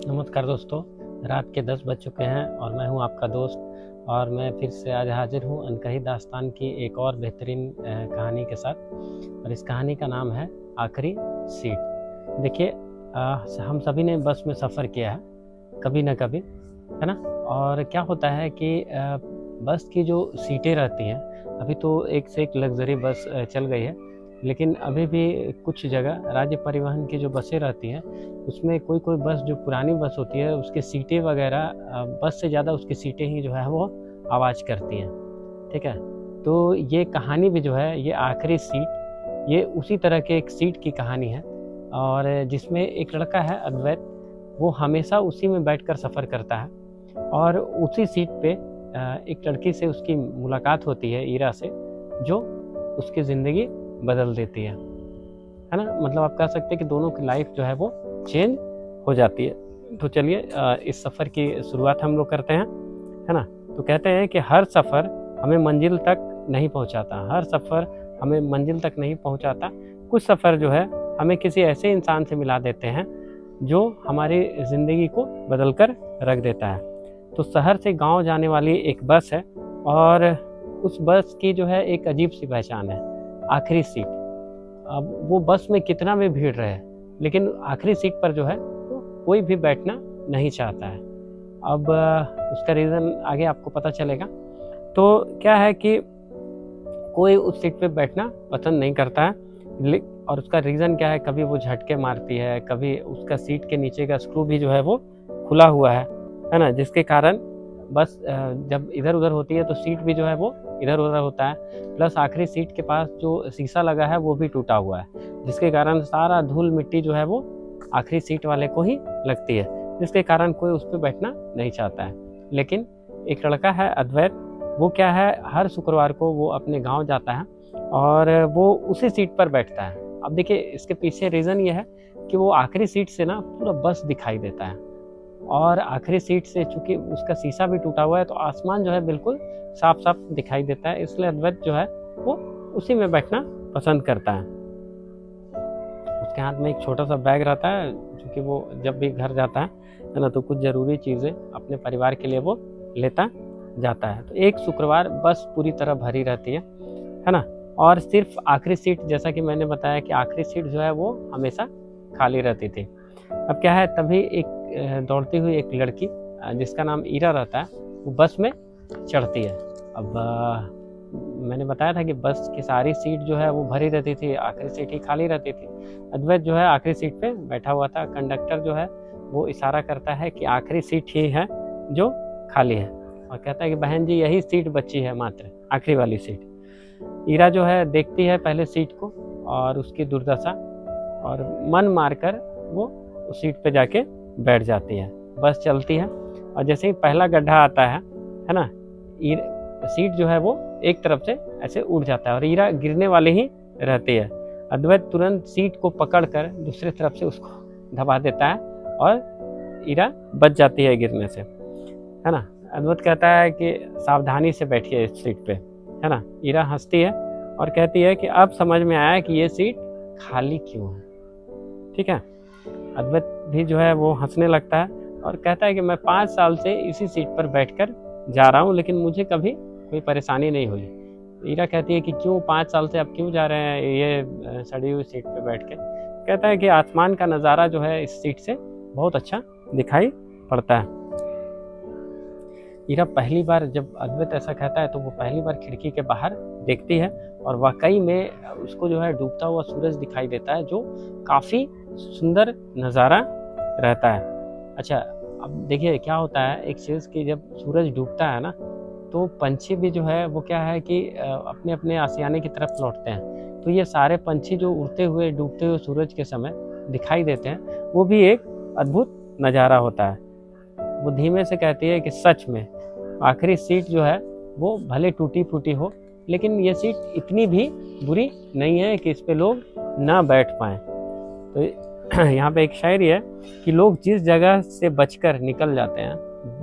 नमस्कार दोस्तों। रात के 10 बज चुके हैं और मैं हूं आपका दोस्त। और मैं फिर से आज हाजिर हूं अनकही दास्तान की एक और बेहतरीन कहानी के साथ। और इस कहानी का नाम है आखिरी सीट। देखिए, हम सभी ने बस में सफ़र किया है कभी ना कभी, है ना। और क्या होता है कि बस की जो सीटें रहती हैं, अभी तो एक से एक लग्जरी बस चल गई है, लेकिन अभी भी कुछ जगह राज्य परिवहन की जो बसें रहती हैं उसमें कोई कोई बस जो पुरानी बस होती है उसकी सीटें वगैरह बस से ज़्यादा उसकी सीटें ही जो है वो आवाज़ करती हैं। ठीक है। तो ये कहानी भी जो है, ये आखिरी सीट, ये उसी तरह के एक सीट की कहानी है। और जिसमें एक लड़का है अद्वैत, वो हमेशा उसी में बैठकर सफ़र करता है। और उसी सीट पे एक लड़की से उसकी मुलाकात होती है, ईरा से, जो उसकी ज़िंदगी बदल देती है ना। मतलब आप कह सकते हैं कि दोनों की लाइफ जो है वो चेंज हो जाती है। तो चलिए इस सफ़र की शुरुआत हम लोग करते हैं, है ना। तो कहते हैं कि हर सफ़र हमें मंजिल तक नहीं पहुंचाता, हर सफ़र हमें मंजिल तक नहीं पहुंचाता। कुछ सफ़र जो है हमें किसी ऐसे इंसान से मिला देते हैं जो हमारी ज़िंदगी को बदल कर रख देता है। तो शहर से गांव जाने वाली एक बस है, और उस बस की जो है एक अजीब सी पहचान है, आखिरी सीट। अब वो बस में कितना भी भीड़ रहे, लेकिन आखिरी सीट पर जो है तो कोई भी बैठना नहीं चाहता है। अब उसका रीज़न आगे आपको पता चलेगा। तो क्या है कि कोई उस सीट पे बैठना पसंद नहीं करता है, और उसका रीज़न क्या है, कभी वो झटके मारती है, कभी उसका सीट के नीचे का स्क्रू भी जो है वो खुला हुआ है ना, जिसके कारण बस जब इधर उधर होती है तो सीट भी जो है वो इधर उधर होता है। प्लस आखिरी सीट के पास जो शीशा लगा है वो भी टूटा हुआ है, जिसके कारण सारा धूल मिट्टी जो है वो आखिरी सीट वाले को ही लगती है, जिसके कारण कोई उस पर बैठना नहीं चाहता है। लेकिन एक लड़का है अद्वैत, वो क्या है, हर शुक्रवार को वो अपने गांव जाता है और वो उसी सीट पर बैठता है। अब देखिए, इसके पीछे रीज़न ये है कि वो आखिरी सीट से ना पूरा बस दिखाई देता है, और आखिरी सीट से चूंकि उसका शीशा भी टूटा हुआ है तो आसमान जो है बिल्कुल साफ साफ दिखाई देता है, इसलिए अद्वैत जो है वो उसी में बैठना पसंद करता है। उसके हाथ में एक छोटा सा बैग रहता है, क्योंकि वो जब भी घर जाता है ना, तो कुछ ज़रूरी चीज़ें अपने परिवार के लिए वो लेता जाता है। तो एक शुक्रवार बस पूरी तरह भरी रहती है ना, और सिर्फ आखिरी सीट, जैसा कि मैंने बताया कि आखिरी सीट जो है वो हमेशा खाली रहती थी। अब क्या है, तभी एक दौड़ती हुई एक लड़की जिसका नाम ईरा रहता है, वो बस में चढ़ती है। अब मैंने बताया था कि बस की सारी सीट जो है वो भरी रहती थी, आखिरी सीट ही खाली रहती थी। अद्वैत जो है आखिरी सीट पे बैठा हुआ था। कंडक्टर जो है वो इशारा करता है कि आखिरी सीट ही है जो खाली है, और कहता है कि बहन जी यही सीट बची है, मात्र आखिरी वाली सीट। ईरा जो है देखती है पहले सीट को और उसकी दुर्दशा, और मन मारकर वो उस सीट पे जाके बैठ जाती है। बस चलती है, और जैसे ही पहला गड्ढा आता है ना, सीट जो है वो एक तरफ से ऐसे उड़ जाता है और ईरा गिरने वाली ही रहती है। अद्वैत तुरंत सीट को पकड़कर दूसरी तरफ से उसको दबा देता है और ईरा बच जाती है गिरने से, है ना। अद्वैत कहता है कि सावधानी से बैठिए इस सीट पे, है ना। ईरा हंसती है और कहती है कि अब समझ में आया कि ये सीट खाली क्यों है। ठीक है। अद्वैत भी जो है वो हंसने लगता है और कहता है कि मैं 5 साल से इसी सीट पर बैठकर जा रहा हूँ, लेकिन मुझे कभी कोई परेशानी नहीं हुई। ईरा कहती है कि क्यों 5 साल से आप क्यों जा रहे हैं ये सड़ी हुई सीट पर बैठ के। कहता है कि आसमान का नज़ारा जो है इस सीट से बहुत अच्छा दिखाई पड़ता है। ईरा पहली बार जब अद्वैत ऐसा कहता है तो वो पहली बार खिड़की के बाहर देखती है, और वाकई में उसको जो है डूबता हुआ सूरज दिखाई देता है, जो काफ़ी सुंदर नज़ारा रहता है। अच्छा, अब देखिए क्या होता है, एक चीज़ कि जब सूरज डूबता है ना, तो पंछी भी जो है वो क्या है कि अपने अपने आशियाने की तरफ लौटते हैं। तो ये सारे पंछी जो उड़ते हुए डूबते हुए सूरज के समय दिखाई देते हैं, वो भी एक अद्भुत नज़ारा होता है। वो धीमे से कहती है कि सच में आखिरी सीट जो है वो भले टूटी फूटी हो, लेकिन ये सीट इतनी भी बुरी नहीं है कि इस पे लोग ना बैठ पाएँ। तो यहाँ पे एक शायरी है कि लोग जिस जगह से बचकर निकल जाते हैं,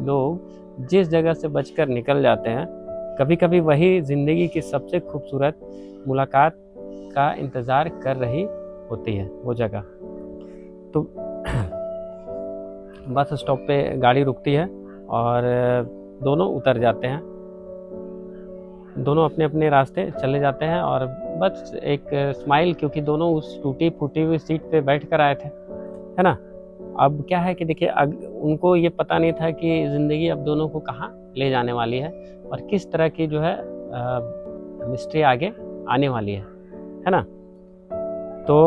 लोग जिस जगह से बचकर निकल जाते हैं, कभी कभी वही ज़िंदगी की सबसे खूबसूरत मुलाकात का इंतज़ार कर रही होती है वो जगह। तो बस स्टॉप पे गाड़ी रुकती है और दोनों उतर जाते हैं। दोनों अपने अपने रास्ते चले जाते हैं और बस एक स्माइल, क्योंकि दोनों उस टूटी फूटी हुई सीट पे बैठ कर आए थे, है ना। अब क्या है कि देखिए, उनको ये पता नहीं था कि ज़िंदगी अब दोनों को कहाँ ले जाने वाली है और किस तरह की जो है मिस्ट्री आगे आने वाली है ना। तो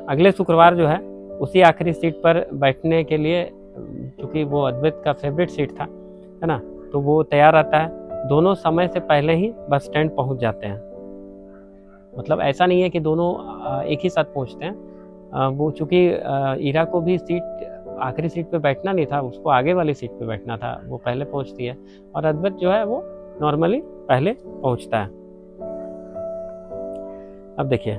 अगले शुक्रवार जो है उसी आखिरी सीट पर बैठने के लिए, क्योंकि वो अद्वैत का फेवरेट सीट था, है ना, तो वो तैयार रहता है। दोनों समय से पहले ही बस स्टैंड पहुंच जाते हैं। मतलब ऐसा नहीं है कि दोनों एक ही साथ पहुंचते हैं। वो चूँकि ईरा को भी आखिरी सीट पे बैठना नहीं था, उसको आगे वाली सीट पे बैठना था, वो पहले पहुंचती है और अद्वैत जो है वो नॉर्मली पहले पहुंचता है। अब देखिए,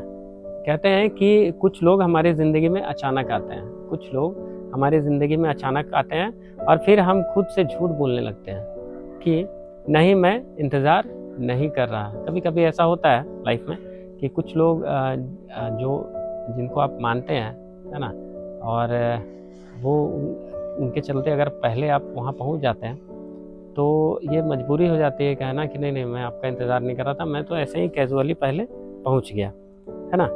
कहते हैं कि कुछ लोग हमारी ज़िंदगी में अचानक आते हैं, कुछ लोग हमारी ज़िंदगी में अचानक आते हैं और फिर हम खुद से झूठ बोलने लगते हैं कि नहीं, मैं इंतज़ार नहीं कर रहा। कभी कभी ऐसा होता है लाइफ में कि कुछ लोग जिनको आप मानते हैं, है ना, और वो उनके चलते अगर पहले आप वहाँ पहुँच जाते हैं तो ये मजबूरी हो जाती है कहना कि नहीं, मैं आपका इंतज़ार नहीं कर रहा था, मैं तो ऐसे ही कैजुअली पहले पहुँच गया, है ना।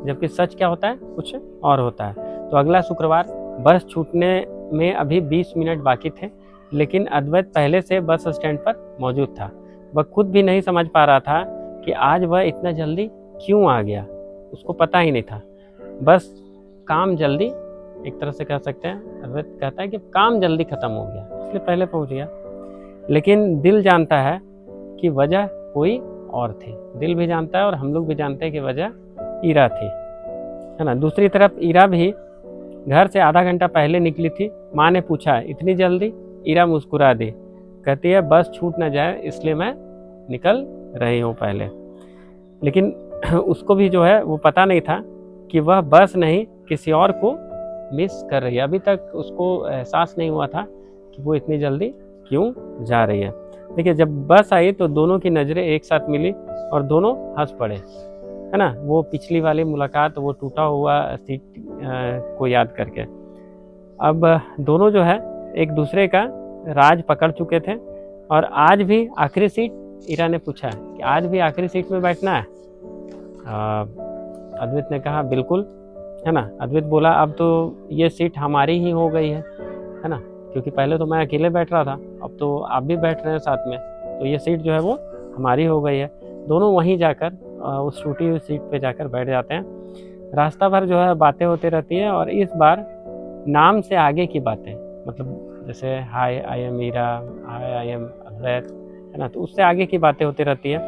जबकि सच क्या होता है, कुछ और होता है। तो अगला शुक्रवार बस छूटने में अभी 20 मिनट बाकी थे, लेकिन अद्वैत पहले से बस स्टैंड पर मौजूद था। वह खुद भी नहीं समझ पा रहा था कि आज वह इतना जल्दी क्यों आ गया, उसको पता ही नहीं था। बस काम जल्दी, एक तरह से कह सकते हैं, अद्वैत कहता है कि काम जल्दी ख़त्म हो गया, इसलिए पहले पहुंच गया। लेकिन दिल जानता है कि वजह कोई और थी। दिल भी जानता है और हम लोग भी जानते हैं कि वजह ईरा थी, है ना। दूसरी तरफ ईरा भी घर से आधा घंटा पहले निकली थी। माँ ने पूछा, इतनी जल्दी? ईरा मुस्कुरा दी, कहती है बस छूट ना जाए इसलिए मैं निकल रही हूँ पहले। लेकिन उसको भी जो है वो पता नहीं था कि वह बस नहीं किसी और को मिस कर रही है। अभी तक उसको एहसास नहीं हुआ था कि वो इतनी जल्दी क्यों जा रही है। देखिए, जब बस आई तो दोनों की नज़रें एक साथ मिली और दोनों हंस पड़े, है ना। वो पिछली वाली मुलाकात, वो टूटा हुआ सीट को याद करके। अब दोनों जो है एक दूसरे का राज पकड़ चुके थे और आज भी आखिरी सीट, ईरा ने पूछा कि आज भी आखिरी सीट में बैठना है। अद्वैत ने कहा बिल्कुल, है ना। अद्वैत बोला, अब तो ये सीट हमारी ही हो गई है ना, क्योंकि पहले तो मैं अकेले बैठ रहा था, अब तो आप भी बैठ रहे हैं साथ में, तो ये सीट जो है वो हमारी हो गई है। दोनों वहीं जाकर उस टूटी हुई सीट पे जाकर बैठ जाते हैं। रास्ता भर जो है बातें होती रहती है और इस बार नाम से आगे की बातें, मतलब जैसे hi I am Ira, hi I am Advait, है ना, तो उससे आगे की बातें होती रहती है।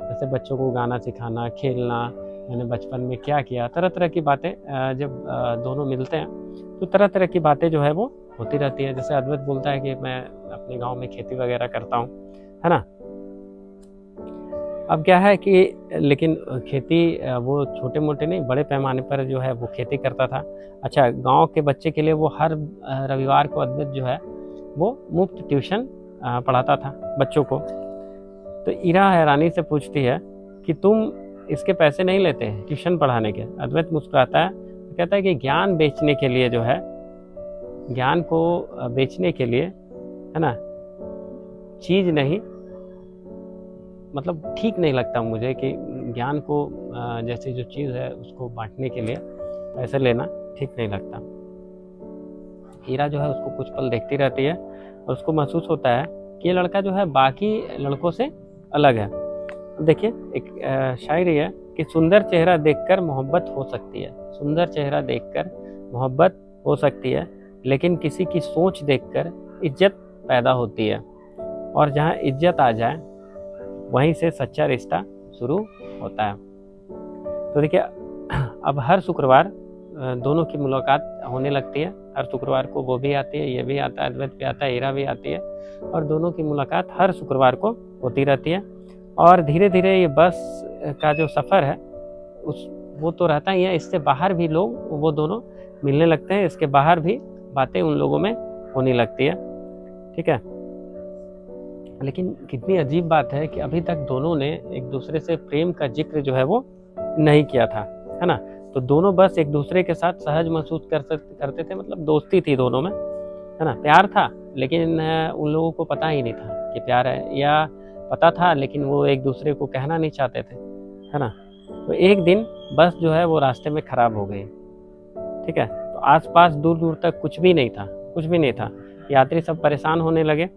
जैसे बच्चों को गाना सिखाना, खेलना, मैंने बचपन में क्या किया, तरह तरह की बातें। जब दोनों मिलते हैं तो तरह तरह की बातें जो है वो होती रहती है। जैसे अद्वैत बोलता है कि मैं अपने गांव में खेती वगैरह करता हूँ, है ना। अब क्या है कि लेकिन खेती वो छोटे मोटे नहीं, बड़े पैमाने पर जो है वो खेती करता था। अच्छा, गांव के बच्चे के लिए वो हर रविवार को अद्वैत जो है वो मुफ्त ट्यूशन पढ़ाता था बच्चों को। तो ईरा हैरानी से पूछती है कि तुम इसके पैसे नहीं लेते हैं ट्यूशन पढ़ाने के? अद्वैत मुस्कुराता है, कहता है कि ज्ञान बेचने के लिए जो है, ज्ञान को बेचने के लिए, है ना, चीज़ नहीं, मतलब ठीक नहीं लगता मुझे कि ज्ञान को जैसी जो चीज़ है उसको बांटने के लिए पैसे लेना ठीक नहीं लगता। हीरा जो है उसको कुछ पल देखती रहती है और उसको महसूस होता है कि ये लड़का जो है बाकी लड़कों से अलग है। देखिए, एक शायरी है कि सुंदर चेहरा देखकर मोहब्बत हो सकती है, सुंदर चेहरा देखकर मोहब्बत हो सकती है, लेकिन किसी की सोच देखकर इज्जत पैदा होती है, और जहाँ इज्जत आ जाए वहीं से सच्चा रिश्ता शुरू होता है। तो देखिए, अब हर शुक्रवार दोनों की मुलाकात होने लगती है। हर शुक्रवार को वो भी आती है, ये भी आता है, अद्वैत भी आता है, हीरा भी आती है, और दोनों की मुलाकात हर शुक्रवार को होती रहती है। और धीरे धीरे ये बस का जो सफ़र है वो तो रहता ही है, इससे बाहर भी लोग वो दोनों मिलने लगते हैं, इसके बाहर भी बातें उन लोगों में होने लगती है, ठीक है। लेकिन कितनी अजीब बात है कि अभी तक दोनों ने एक दूसरे से प्रेम का जिक्र जो है वो नहीं किया था, है ना। तो दोनों बस एक दूसरे के साथ सहज महसूस करते थे, मतलब दोस्ती थी दोनों में, है ना। प्यार था लेकिन उन लोगों को पता ही नहीं था कि प्यार है, या पता था लेकिन वो एक दूसरे को कहना नहीं चाहते थे, है ना। तो एक दिन बस जो है वो रास्ते में ख़राब हो गई, ठीक है। तो आसपास दूर दूर तक कुछ भी नहीं था, कुछ भी नहीं था। यात्री सब परेशान होने लगे,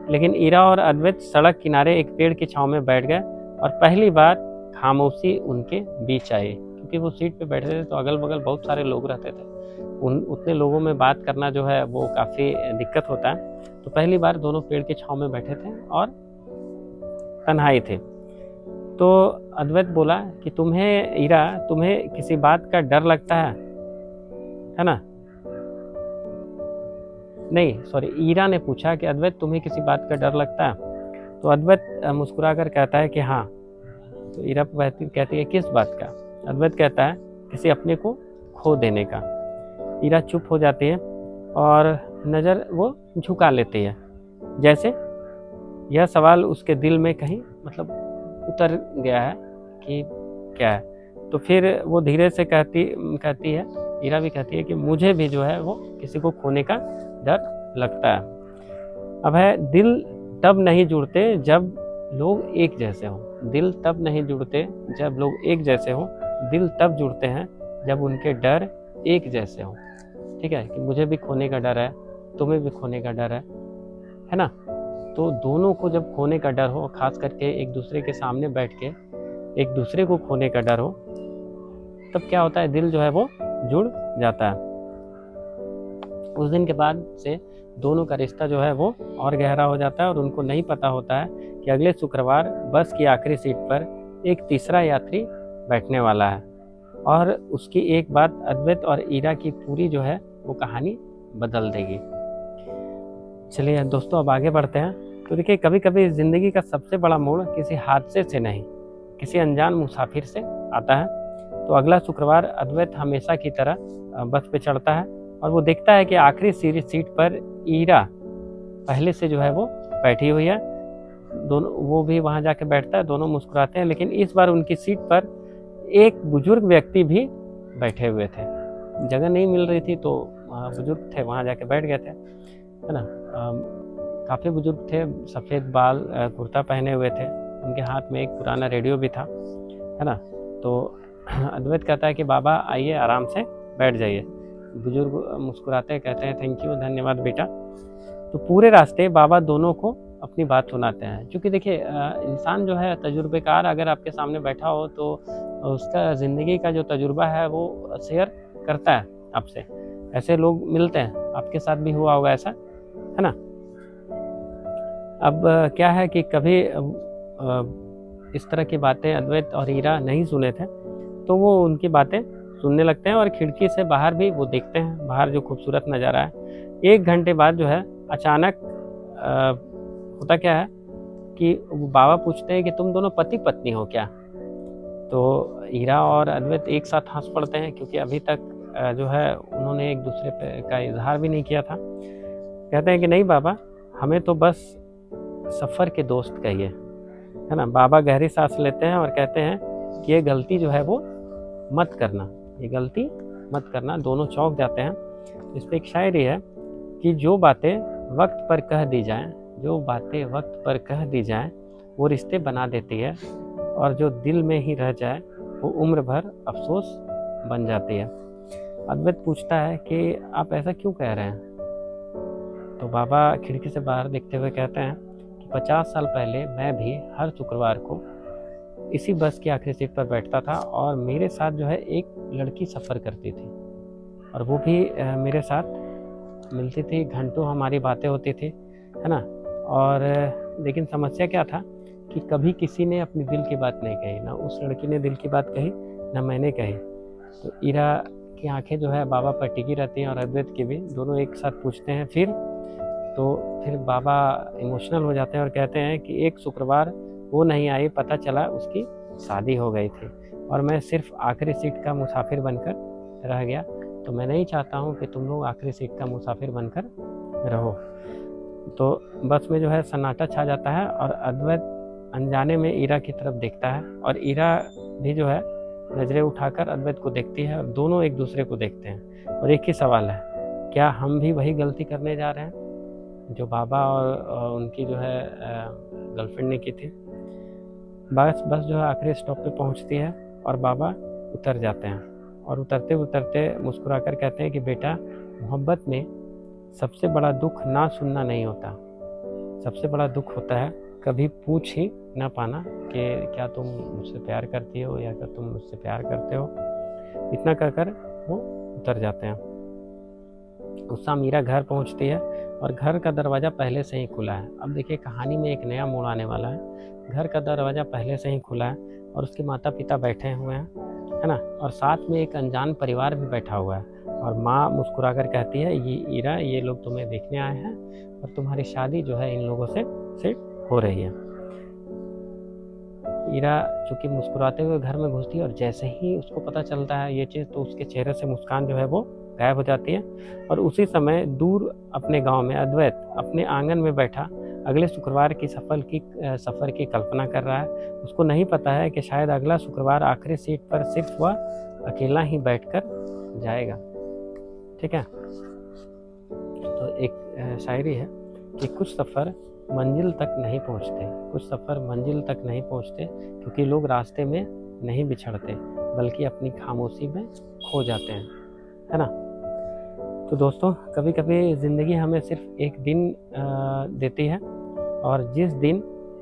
लेकिन ईरा और अद्वैत सड़क किनारे एक पेड़ की छांव में बैठ गए और पहली बार खामोशी उनके बीच आई। क्योंकि वो सीट पे बैठे थे तो अगल बगल बहुत सारे लोग रहते थे, उतने लोगों में बात करना जो है वो काफ़ी दिक्कत होता है। तो पहली बार दोनों पेड़ की छांव में बैठे थे और तन्हाई थे। तो अद्वैत बोला कि तुम्हें ईरा, तुम्हें किसी बात का डर लगता है ना। नहीं सॉरी, ईरा ने पूछा कि अद्वैत तुम्हें किसी बात का डर लगता है। तो अद्वैत मुस्कुराकर कहता है कि हाँ। तो ईरा कहती है किस बात का। अद्वैत कहता है किसी अपने को खो देने का। ईरा चुप हो जाती है और नज़र वो झुका लेती है, जैसे यह सवाल उसके दिल में कहीं मतलब उतर गया है कि क्या है। तो फिर वो धीरे से कहती है, ईरा भी कहती है कि मुझे भी जो है वो किसी को खोने का डर लगता है। अब है, दिल तब नहीं जुड़ते जब लोग एक जैसे हों। दिल तब नहीं जुड़ते जब लोग एक जैसे हों, दिल तब जुड़ते हैं जब उनके डर एक जैसे हों। ठीक है, कि मुझे भी खोने का डर है, तुम्हें भी खोने का डर है ना। तो दोनों को जब खोने का डर हो, खास करके एक दूसरे के सामने बैठ के एक दूसरे को खोने का डर हो, तब क्या होता है, दिल जो है वो जुड़ जाता है। उस दिन के बाद से दोनों का रिश्ता जो है वो और गहरा हो जाता है और उनको नहीं पता होता है कि अगले शुक्रवार बस की आखिरी सीट पर एक तीसरा यात्री बैठने वाला है और उसकी एक बात अद्वैत और ईरा की पूरी जो है वो कहानी बदल देगी। चलिए दोस्तों, अब आगे बढ़ते हैं। तो देखिए, कभी कभी ज़िंदगी का सबसे बड़ा मोड़ किसी हादसे से नहीं, किसी अनजान मुसाफिर से आता है। तो अगला शुक्रवार अद्वैत हमेशा की तरह बस पे चढ़ता है और वो देखता है कि आखिरी सीट पर ईरा पहले से जो है वो बैठी हुई है। दोनों, वो भी वहाँ जाके बैठता है, दोनों मुस्कुराते हैं। लेकिन इस बार उनकी सीट पर एक बुजुर्ग व्यक्ति भी बैठे हुए थे। जगह नहीं मिल रही थी तो बुजुर्ग थे, वहाँ जाके बैठ गए थे, है ना। काफ़ी बुजुर्ग थे, सफ़ेद बाल, कुर्ता पहने हुए थे, उनके हाथ में एक पुराना रेडियो भी था, है ना। तो अद्वैत कहता है कि बाबा आइए, आराम से बैठ जाइए। बुजुर्ग मुस्कुराते कहते हैं थैंक यू, धन्यवाद बेटा। तो पूरे रास्ते बाबा दोनों को अपनी बात सुनाते हैं। क्योंकि देखिए, इंसान जो है तजुर्बेकार अगर आपके सामने बैठा हो तो उसका ज़िंदगी का जो तजुर्बा है वो शेयर करता है आपसे। ऐसे लोग मिलते हैं, आपके साथ भी हुआ होगा ऐसा, है ना। अब क्या है कि कभी इस तरह की बातें अद्वैत और ईरा नहीं सुने थे, तो वो उनकी बातें सुनने लगते हैं और खिड़की से बाहर भी वो देखते हैं, बाहर जो खूबसूरत नज़ारा है। 1 घंटे बाद जो है अचानक होता क्या है कि वो बाबा पूछते हैं कि तुम दोनों पति पत्नी हो क्या। तो ईरा और अद्वैत एक साथ हंस पड़ते हैं, क्योंकि अभी तक जो है उन्होंने एक दूसरे पे का इजहार भी नहीं किया था। कहते हैं कि नहीं बाबा, हमें तो बस सफ़र के दोस्त कहिए, है ना। बाबा गहरी सांस लेते हैं और कहते हैं कि ये गलती जो है वो मत करना, ये गलती मत करना। दोनों चौंक जाते हैं। इस पर एक शायरी है कि जो बातें वक्त पर कह दी जाएं, जो बातें वक्त पर कह दी जाएं वो रिश्ते बना देती है, और जो दिल में ही रह जाए वो उम्र भर अफसोस बन जाती है। अद्वैत पूछता है कि आप ऐसा क्यों कह रहे हैं। तो बाबा खिड़की से बाहर देखते हुए कहते हैं कि 50 साल पहले मैं भी हर शुक्रवार को इसी बस की आखिरी सीट पर बैठता था और मेरे साथ जो है एक लड़की सफ़र करती थी और वो भी मेरे साथ मिलती थी, घंटों हमारी बातें होती थी, है ना। और लेकिन समस्या क्या था कि कभी किसी ने अपनी दिल की बात नहीं कही, ना उस लड़की ने दिल की बात कही, ना मैंने कही। तो ईरा की आंखें जो है बाबा पर टिकी रहती हैं और अद्वैत की भी। दोनों एक साथ पूछते हैं फिर बाबा इमोशनल हो जाते हैं और कहते हैं कि एक शुक्रवार वो नहीं आई, पता चला उसकी शादी हो गई थी और मैं सिर्फ आखिरी सीट का मुसाफिर बनकर रह गया। तो मैं नहीं चाहता हूँ कि तुम लोग आखिरी सीट का मुसाफिर बनकर रहो। तो बस में जो है सन्नाटा छा जाता है और अद्वैत अनजाने में ईरा की तरफ देखता है और ईरा भी जो है नज़रें उठाकर अद्वैत को देखती है और दोनों एक दूसरे को देखते हैं। और एक ही सवाल है क्या हम भी वही गलती करने जा रहे हैं जो बाबा और उनकी जो है गर्लफ्रेंड ने की थी। बस जो है आखिरी स्टॉप पे पहुंचती है और बाबा उतर जाते हैं और उतरते उतरते मुस्कुराकर कहते हैं कि बेटा, मोहब्बत में सबसे बड़ा दुख ना सुनना नहीं होता, सबसे बड़ा दुख होता है कभी पूछ ही ना पाना कि क्या तुम मुझसे प्यार करती हो या क्या तुम मुझसे प्यार करते हो। इतना कहकर वो उतर जाते हैं। उस शाम मीरा घर पहुंचती है और घर का दरवाज़ा पहले से ही खुला है। अब देखिए कहानी में एक नया मोड़ आने वाला है। घर का दरवाज़ा पहले से ही खुला है और उसके माता पिता बैठे हुए हैं, है ना, और साथ में एक अनजान परिवार भी बैठा हुआ है। और माँ मुस्कुराकर कहती है, ये ईरा, ये लोग तुम्हें देखने आए हैं और तुम्हारी शादी जो है इन लोगों से सेट हो रही है। ईरा चूँकि मुस्कुराते हुए घर में घुसती है और जैसे ही उसको पता चलता है ये चीज़, तो उसके चेहरे से मुस्कान जो है वो गायब हो जाती है। और उसी समय दूर अपने गांव में अद्वैत अपने आंगन में बैठा अगले शुक्रवार की सफ़र की कल्पना कर रहा है। उसको नहीं पता है कि शायद अगला शुक्रवार आखिरी सीट पर सिर्फ वह अकेला ही बैठकर जाएगा। ठीक है, तो एक शायरी है कि कुछ सफ़र मंजिल तक नहीं पहुंचते, कुछ सफ़र मंजिल तक नहीं पहुंचते क्योंकि लोग रास्ते में नहीं बिछड़ते बल्कि अपनी खामोशी में खो जाते हैं, है ना। तो दोस्तों, कभी कभी ज़िंदगी हमें सिर्फ एक दिन देती है और जिस दिन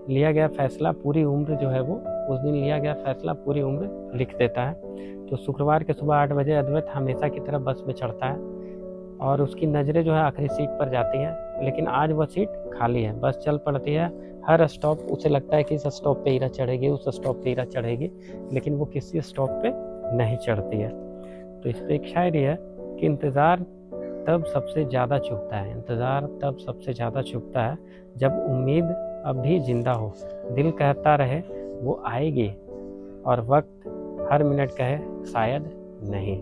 लिया गया फैसला पूरी उम्र जो है वो, उस दिन लिया गया फैसला पूरी उम्र लिख देता है। तो शुक्रवार के सुबह 8 बजे अद्वैत हमेशा की तरह बस में चढ़ता है और उसकी नज़रें जो है आखिरी सीट पर जाती हैं, लेकिन आज वह सीट खाली है। बस चल पड़ती है। हर स्टॉप उसे लगता है कि इस स्टॉप पे ईरा चढ़ेगी, उस स्टॉप पे ईरा चढ़ेगी, लेकिन वो किसी स्टॉप पे नहीं चढ़ती है। तो इस पर एक शायरी है कि इंतज़ार तब सबसे ज़्यादा चुभता है, इंतज़ार तब सबसे ज़्यादा चुभता है जब उम्मीद अब भी जिंदा हो। दिल कहता रहे वो आएगी और वक्त हर मिनट कहे शायद नहीं।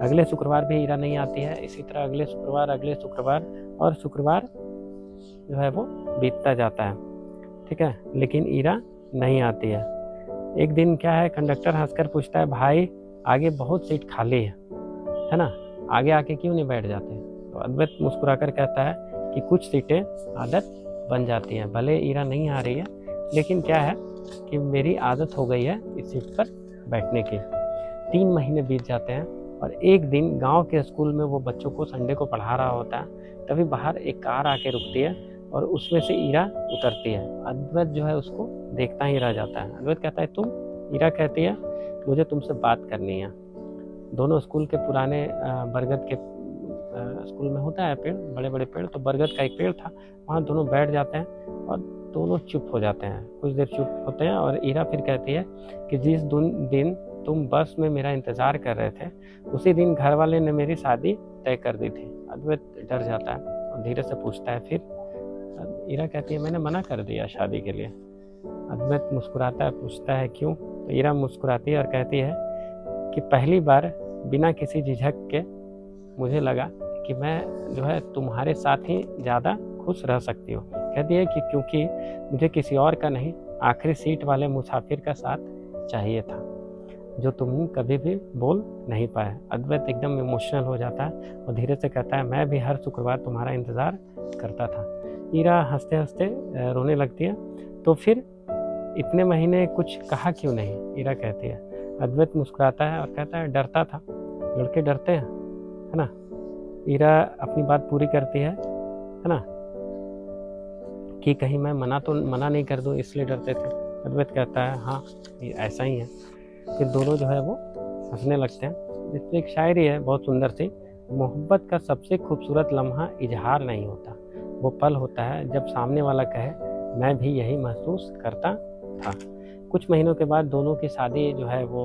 अगले शुक्रवार भी ईरा नहीं आती है। इसी तरह अगले शुक्रवार और शुक्रवार जो है वो बीतता जाता है। ठीक है, लेकिन ईरा नहीं आती है। एक दिन क्या है, कंडक्टर हंसकर पूछता है, भाई आगे बहुत सीट खाली है ना, आगे आके क्यों नहीं बैठ जाते। तो अद्वैत मुस्कुराकर कहता है कि कुछ सीटें आदत बन जाती हैं। भले ईरा नहीं आ रही है, लेकिन क्या है कि मेरी आदत हो गई है इस सीट पर बैठने की। 3 महीने बीत जाते हैं और एक दिन गांव के स्कूल में वो बच्चों को संडे को पढ़ा रहा होता है। तभी बाहर एक कार आके रुकती है और उसमें से ईरा उतरती है। अद्वैत जो है उसको देखता ही रह जाता है। अद्वैत कहता है, तुम? ईरा कहती है, मुझे तुमसे बात करनी है। दोनों स्कूल के पुराने बरगद के स्कूल में होता है पेड़, बड़े बड़े पेड़, तो बरगद का एक पेड़ था, वहाँ दोनों बैठ जाते हैं और दोनों चुप हो जाते हैं। कुछ देर चुप होते हैं और ईरा फिर कहती है कि जिस दिन तुम बस में मेरा इंतज़ार कर रहे थे, उसी दिन घर वाले ने मेरी शादी तय कर दी थी। अद्वैत डर जाता है और धीरे से पूछता है, फिर? ईरा कहती है, मैंने मना कर दिया शादी के लिए। अद्वैत मुस्कुराता है, पूछता है क्यों? तो ईरा मुस्कुराती है और कहती है कि पहली बार बिना किसी झिझक के मुझे लगा कि मैं जो है तुम्हारे साथ ही ज़्यादा खुश रह सकती हूँ। कहती है कि क्योंकि मुझे किसी और का नहीं, आखिरी सीट वाले मुसाफिर का साथ चाहिए था जो तुम कभी भी बोल नहीं पाए। अद्वैत एकदम इमोशनल हो जाता है और धीरे से कहता है, मैं भी हर शुक्रवार तुम्हारा इंतज़ार करता था। ईरा हंसते हंसते रोने लगती है। तो फिर इतने महीने कुछ कहा क्यों नहीं? ईरा कहती है। अद्वैत मुस्कुराता है और कहता है, डरता था, लड़के डरते हैं, है ना। ईरा अपनी बात पूरी करती है ना, कि कहीं मैं मना नहीं कर दूं इसलिए डरते थे। अद्वैत कहता है, हाँ ऐसा ही है। फिर दोनों जो है वो हंसने लगते हैं। इसमें एक शायरी है बहुत सुंदर सी, मोहब्बत का सबसे खूबसूरत लम्हा इजहार नहीं होता, वो पल होता है जब सामने वाला कहे मैं भी यही महसूस करता था। कुछ महीनों के बाद दोनों की शादी जो है वो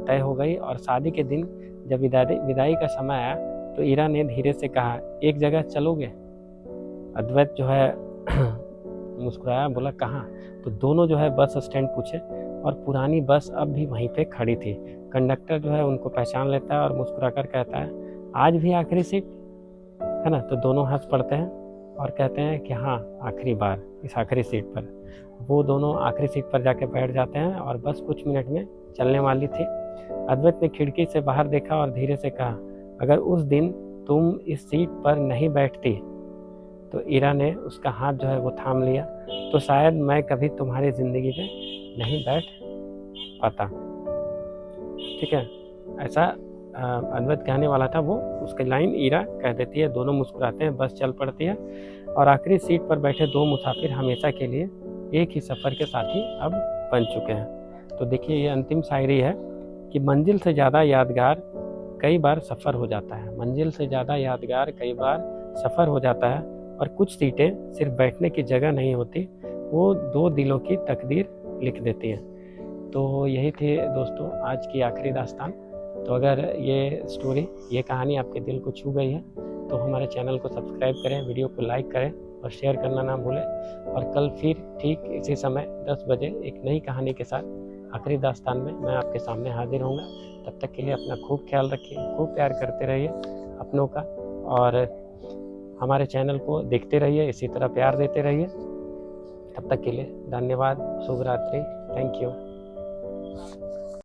तय हो गई और शादी के दिन जब विदाई का समय आया तो ईरा ने धीरे से कहा, एक जगह चलोगे? अद्वैत जो है मुस्कुराया, बोला कहाँ? तो दोनों जो है बस स्टैंड पूछे और पुरानी बस अब भी वहीं पे खड़ी थी। कंडक्टर जो है उनको पहचान लेता है और मुस्कुराकर कहता है, आज भी आखिरी सीट, है ना। तो दोनों हंस पड़ते हैं और कहते हैं कि हाँ, आखिरी बार इस आखिरी सीट पर। वो दोनों आखिरी सीट पर जाके बैठ जाते हैं और बस कुछ मिनट में चलने वाली थी। अद्वैत ने खिड़की से बाहर देखा और धीरे से कहा, अगर उस दिन तुम इस सीट पर नहीं बैठती। तो ईरा ने उसका हाथ जो है वो थाम लिया, तो शायद मैं कभी तुम्हारी ज़िंदगी में नहीं बैठ पाता। ठीक है, ऐसा अद्वैत कहने वाला था, वो उसकी लाइन ईरा कह देती है। दोनों मुस्कुराते हैं, बस चल पड़ती है और आखिरी सीट पर बैठे दो मुसाफिर हमेशा के लिए एक ही सफ़र के साथी अब बन चुके हैं। तो देखिए, ये अंतिम शायरी है कि मंजिल से ज़्यादा यादगार कई बार सफ़र हो जाता है। मंजिल से ज़्यादा यादगार कई बार सफ़र हो जाता है, और कुछ सीटें सिर्फ बैठने की जगह नहीं होती, वो दो दिलों की तकदीर लिख देती हैं। तो यही थी दोस्तों आज की आखिरी दास्तान। तो अगर ये स्टोरी, ये कहानी आपके दिल को छू गई है तो हमारे चैनल को सब्सक्राइब करें, वीडियो को लाइक करें और शेयर करना ना भूलें। और कल फिर ठीक इसी समय 10 बजे एक नई कहानी के साथ आखिरी दास्तान में मैं आपके सामने हाजिर होऊंगा। तब तक के लिए अपना खूब ख्याल रखिए, खूब प्यार करते रहिए अपनों का, और हमारे चैनल को देखते रहिए, इसी तरह प्यार देते रहिए। तब तक के लिए धन्यवाद, शुभ रात्रि, थैंक यू।